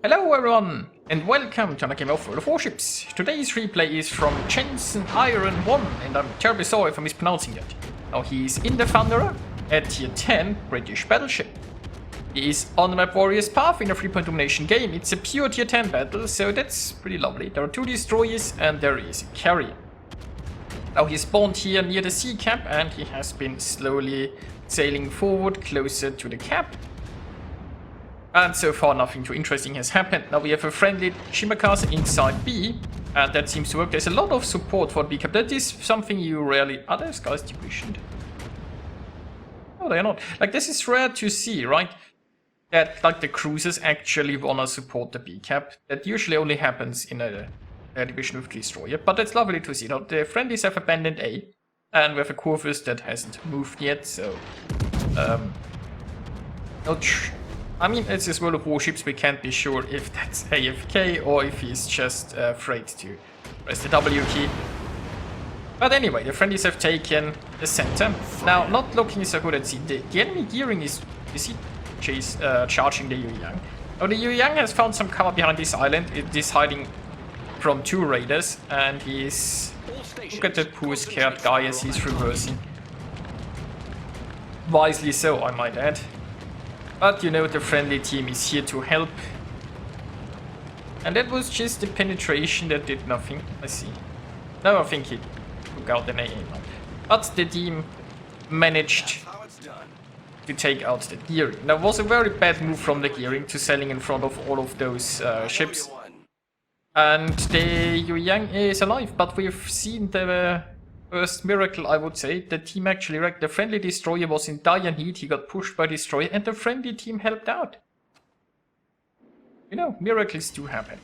Hello everyone, and welcome to another game of World of Warships. Today's replay is from Jensen Iron 1, and I'm terribly sorry for mispronouncing that. Now he's in the Thunderer, at tier 10 British battleship. He is on the map Warriors Path in a 3-point domination game. It's a pure tier 10 battle, so that's pretty lovely. There are 2 destroyers and there is a carrier. Now he spawned here near the sea cap and he has been slowly sailing forward closer to the cap. And so far nothing too interesting has happened. Now we have a friendly Shimakaze inside B, and that seems to work. There's a lot of support for B cap. That is something you rarely... Are there skies distribution? No, they're not. Like, this is rare to see, right? That, like, the cruisers actually wanna support the B cap. That usually only happens in a division with destroyer, but that's lovely to see. Now, the friendlies have abandoned A, and we have a Corvus that hasn't moved yet, so... I mean, it's this World of Warships, we can't be sure if that's AFK or if he's just afraid to press the W key. But anyway, the friendlies have taken the center. Now, not looking so good at sea. The enemy gearing is he charging the Yu Yang. Now, the Yu Yang has found some cover behind this island. It is hiding from 2 raiders, and he's... Look at that poor scared guy as he's reversing. Wisely so, I might add. But you know, the friendly team is here to help. And that was just the penetration that did nothing. I see. Now I think he took out an AA. But the team managed to take out the gearing. Now it was a very bad move from the gearing to sailing in front of all of those ships. And the Yu Yang is alive, but we've seen the first miracle, I would say. The team actually wrecked. The friendly destroyer was in dire need. He got pushed by destroyer and the friendly team helped out. You know, miracles do happen.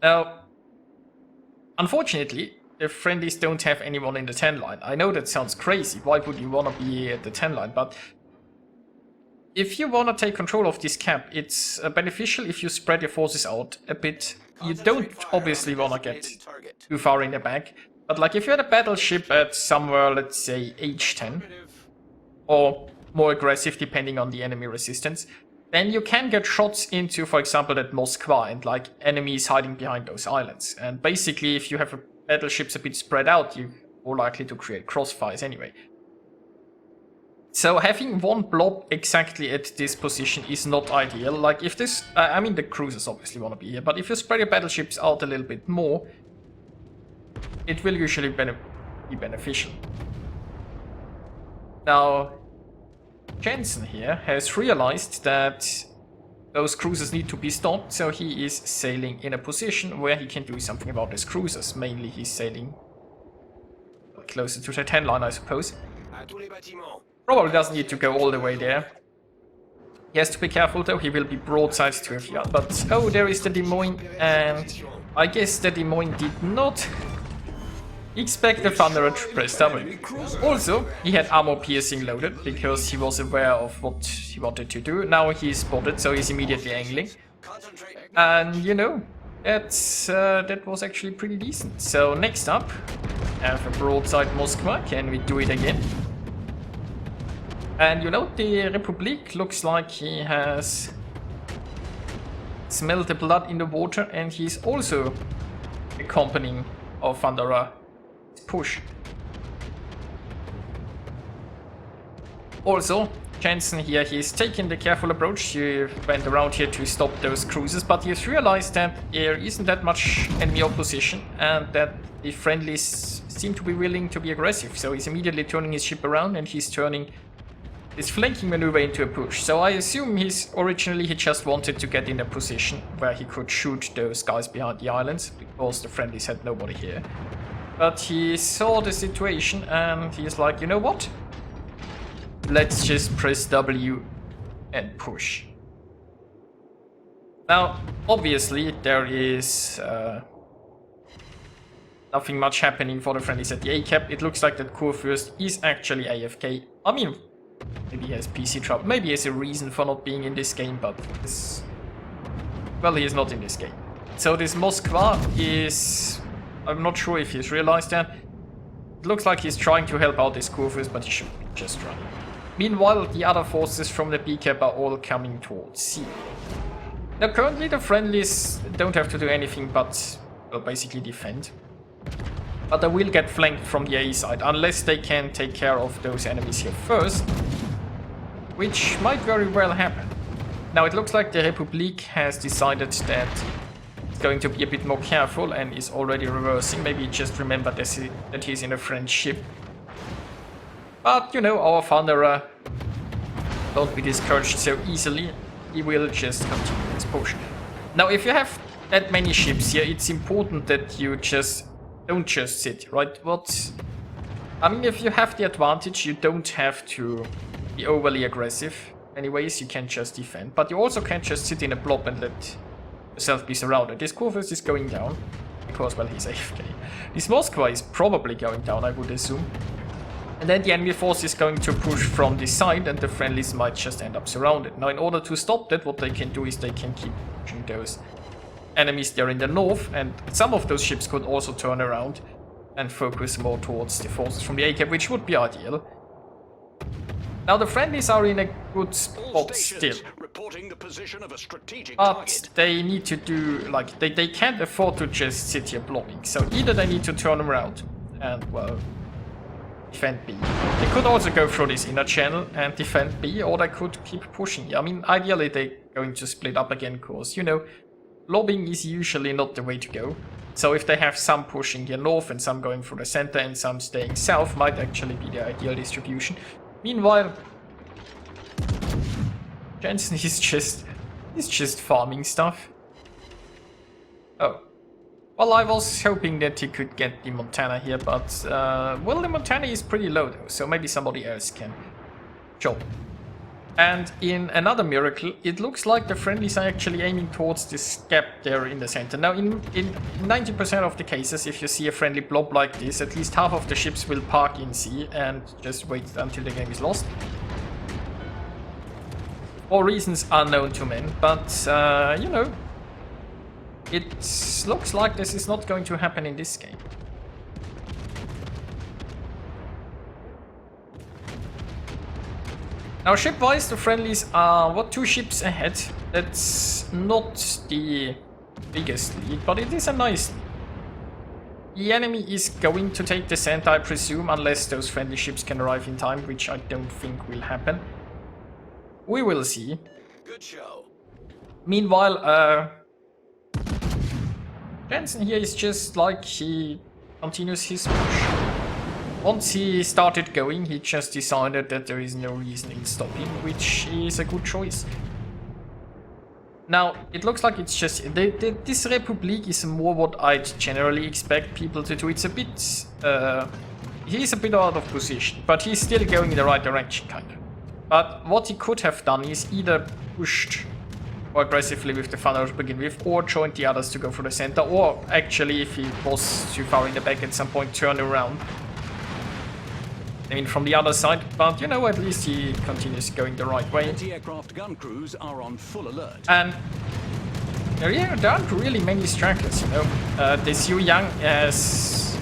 Now, unfortunately, the friendlies don't have anyone in the 10 line. I know that sounds crazy. Why would you want to be at the 10 line? But if you want to take control of this cap, it's beneficial if you spread your forces out a bit. You don't obviously want to get too far in the back. But like if you had a battleship at somewhere, let's say H10, or more aggressive depending on the enemy resistance, then you can get shots into, for example, that Moskva and like enemies hiding behind those islands. And basically if you have battleships a bit spread out, you're more likely to create crossfires anyway. So having one blob exactly at this position is not ideal. Like if this, I mean the cruisers obviously want to be here, but if you spread your battleships out a little bit more, it will usually be beneficial. Now, Jensen here has realized that those cruisers need to be stopped, so he is sailing in a position where he can do something about his cruisers. Mainly he's sailing closer to the 10 line, I suppose. Probably doesn't need to go all the way there. He has to be careful though, he will be broadside to a few. But, oh, there is the Des Moines, and I guess the Des Moines did not expect the Thunderer to press W. Also, he had armor piercing loaded because he was aware of what he wanted to do. Now he's spotted, so he's immediately angling. And you know, that was actually pretty decent. So next up, have a broadside Moskva. Can we do it again? And you know, the Republic looks like he has smelled the blood in the water, and he's also accompanying our Thunderer push. Also, Jensen here, he's taken the careful approach. He went around here to stop those cruisers, but he's realized that there isn't that much enemy opposition and that the friendlies seem to be willing to be aggressive. So he's immediately turning his ship around and he's turning his flanking maneuver into a push. So I assume he just wanted to get in a position where he could shoot those guys behind the islands because the friendlies had nobody here. But he saw the situation and he's like, you know what? Let's just press W and push. Now, obviously, there is nothing much happening for the friendlies at the A cap. It looks like that Kurfürst is actually AFK. I mean, maybe he has PC trouble. Maybe he has a reason for not being in this game, but well, he is not in this game. So this Moskva is... I'm not sure if he's realized that. It looks like he's trying to help out his Kurfürst, but he should just run. Meanwhile, the other forces from the B cap are all coming towards C. Now currently the friendlies don't have to do anything but, well, basically defend. But they will get flanked from the A side, unless they can take care of those enemies here first. Which might very well happen. Now it looks like the Republic has decided that it's going to be a bit more careful and is already reversing. Maybe just remember that he's in a French ship. But, you know, our Thunderer don't be discouraged so easily. He will just continue his push. Now, if you have that many ships here, it's important that you don't just sit, right? I mean, if you have the advantage, you don't have to be overly aggressive. Anyways, you can just defend. But you also can't just sit in a blob and let yourself be surrounded. This Kurfürst is going down. Because, well, he's AFK. This Moskva is probably going down, I would assume. And then the enemy force is going to push from this side, and the friendlies might just end up surrounded. Now, in order to stop that, what they can do is they can keep pushing those enemies there in the north, and some of those ships could also turn around and focus more towards the forces from the A-cap, which would be ideal. Now, the friendlies are in a good spot still. Reporting the position of a strategic but target. they need to do, like, they can't afford to just sit here blocking. So either they need to turn them around and, well, defend B. They could also go through this inner channel and defend B, or they could keep pushing. I mean, ideally they're going to split up again, because, you know, lobbing is usually not the way to go. So if they have some pushing here north and some going through the center and some staying south, might actually be the ideal distribution. Meanwhile, Jensen is just farming stuff. Oh. Well, I was hoping that he could get the Montana here, but, well, the Montana is pretty low though, so maybe somebody else can chop. And in another miracle, it looks like the friendlies are actually aiming towards this gap there in the center. Now, in 90% of the cases, if you see a friendly blob like this, at least half of the ships will park in C and just wait until the game is lost. For reasons unknown to men, but, you know, it looks like this is not going to happen in this game. Now, ship-wise, the friendlies are, what, 2 ships ahead. That's not the biggest lead, but it is a nice lead. The enemy is going to take the center, I presume, unless those friendly ships can arrive in time, which I don't think will happen. We will see. Good show. Meanwhile, Jensen here is just like he continues his push. Once he started going, he just decided that there is no reason in stopping, which is a good choice. Now, it looks like it's just... this Republic is more what I'd generally expect people to do. It's a bit... he's a bit out of position, but he's still going in the right direction, kind of. But what he could have done is either pushed more aggressively with the Thunder to begin with, or joined the others to go for the center, or actually, if he was too far in the back at some point, turn around. I mean, from the other side, but, you know, at least he continues going the right way. Anti-aircraft gun crews are on full alert. And there aren't really many stragglers, you know. This Yu Yang is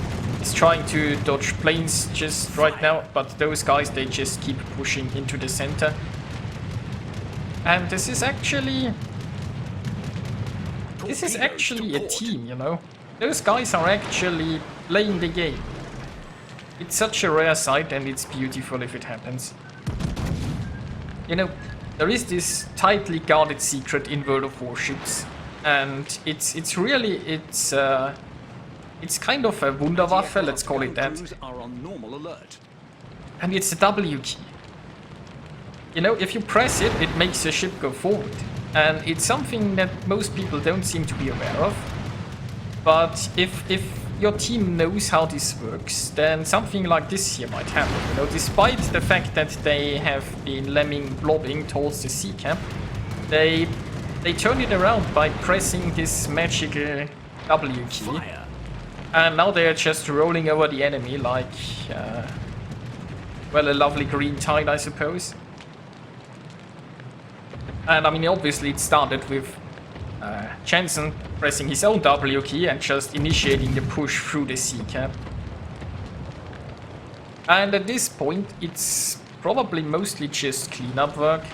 trying to dodge planes just right now, but those guys, they just keep pushing into the center. And this is actually a team, you know. Those guys are actually playing the game. It's such a rare sight, and it's beautiful if it happens. You know, there is this tightly guarded secret in World of Warships, and it's kind of a Wunderwaffe, let's call it that. And it's the W key. You know, if you press it, it makes the ship go forward. And it's something that most people don't seem to be aware of. But if your team knows how this works, then something like this here might happen. You know, despite the fact that they have been blobbing towards the sea cap, they turn it around by pressing this magical W key. Fire. And now they are just rolling over the enemy like, well, a lovely green tide, I suppose. And I mean, obviously it started with Jensen pressing his own W key and just initiating the push through the sea cap. And at this point, it's probably mostly just cleanup work.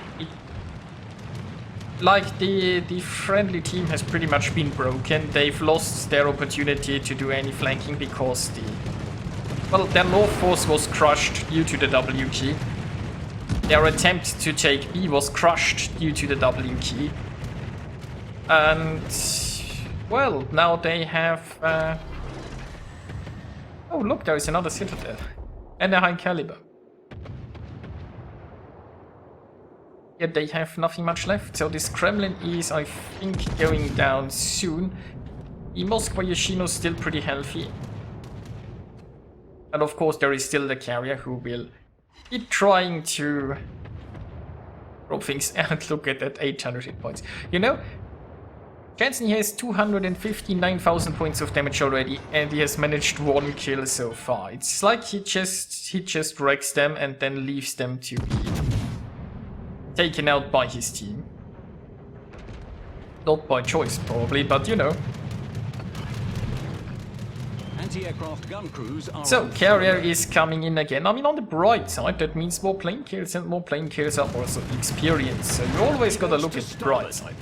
like the friendly team has pretty much been broken. They've lost their opportunity to do any flanking because their north force was crushed due to the W key. Their attempt to take B was crushed due to the W key. And well, now they have oh look, there is another citadel and a high caliber. Yet they have nothing much left, so this Kremlin is, I think, going down soon. The Moskva Yoshino is still pretty healthy. And of course there is still the carrier who will keep trying to drop things and look at that 800 hit points. You know, Jensen has 259,000 points of damage already and he has managed 1 kill so far. It's like he just wrecks them and then leaves them to be taken out by his team. Not by choice, probably, but you know. Anti-aircraft gun crews are So, carrier is coming in again. I mean, on the bright side, that means more plane kills, and more plane kills are also experience. So you always gotta look at the bright side.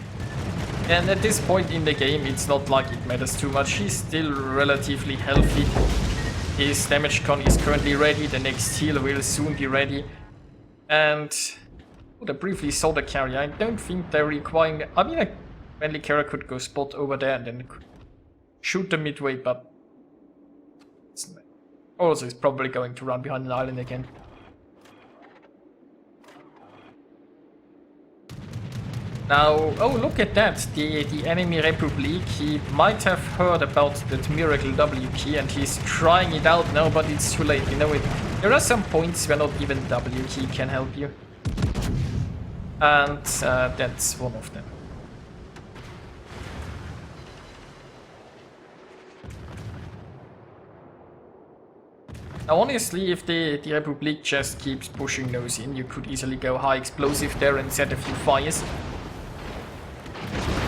And at this point in the game, it's not like it matters too much. He's still relatively healthy. His damage con is currently ready. The next heal will soon be ready. And I briefly saw the carrier. I don't think they're requiring... I mean, a friendly carrier could go spot over there and then shoot the midway, but... Also, he's probably going to run behind an island again. Now, oh, look at that. The enemy Republic, he might have heard about that miracle W key and he's trying it out now, but it's too late. You know, there are some points where not even W key can help you. And that's one of them. Now honestly, if the Republic just keeps pushing those in, you could easily go high explosive there and set a few fires.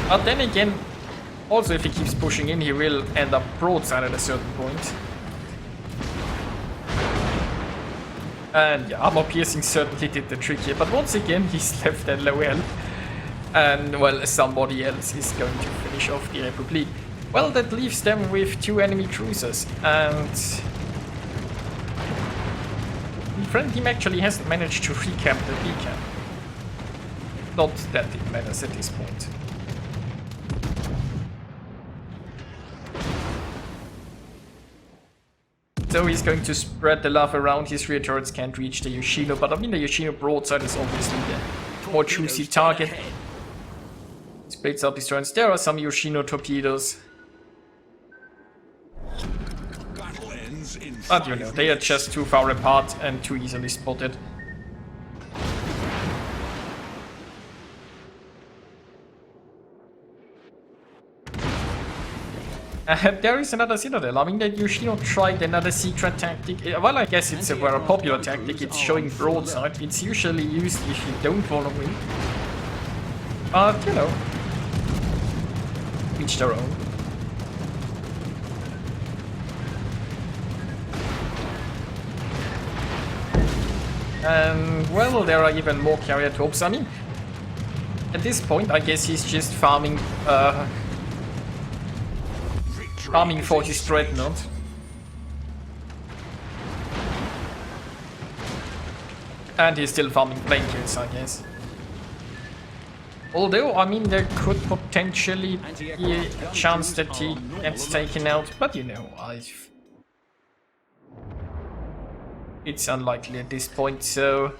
But then again, also if he keeps pushing in, he will end up broadside at a certain point. And yeah, armor piercing certainly did the trick here, but once again he's left at low health. And well, somebody else is going to finish off the Republic. Well, that leaves them with 2 enemy cruisers, and the friend team actually hasn't managed to recap the B camp. Not that it matters at this point. So he's going to spread the love around. His rear turrets can't reach the Yoshino, but I mean the Yoshino broadside is obviously the more juicy target. Splits up his turrets. There are some Yoshino torpedoes. But you know, they are just too far apart and too easily spotted. There is another citadel. I mean, that Yoshino tried another secret tactic. Well, I guess it's a very popular tactic. It's showing broadside. It's usually used if you don't want to win. But, you know, each their own. And, well, there are even more carrier torps. I mean, at this point, I guess he's just farming for his dreadnought. And he's still farming plane kills, I guess. Although, I mean, there could potentially be a chance that he gets taken out, but you know, it's unlikely at this point, so...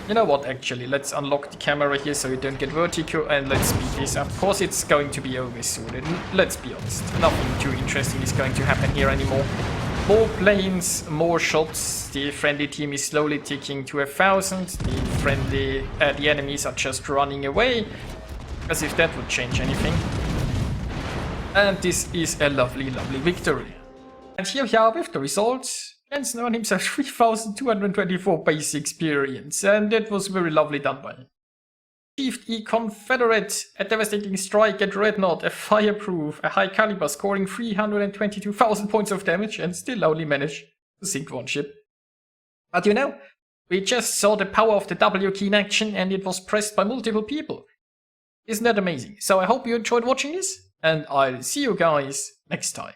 You know what, actually, let's unlock the camera here so you don't get vertigo, and let's speed this up. Of course, it's going to be over soon, and let's be honest, nothing too interesting is going to happen here anymore. More planes, more shots, the friendly team is slowly ticking to 1,000, the enemies are just running away, as if that would change anything. And this is a lovely, lovely victory. And here we are with the results. Jensen earned himself 3,224 base experience, and that was very lovely done by him. Achieved a Confederate, a devastating strike at Dreadnought, a fireproof, a high caliber, scoring 322,000 points of damage, and still only managed to sink 1 ship. But you know, We just saw the power of the W key in action and it was pressed by multiple people. Isn't that amazing? So I hope you enjoyed watching this, and I'll see you guys next time.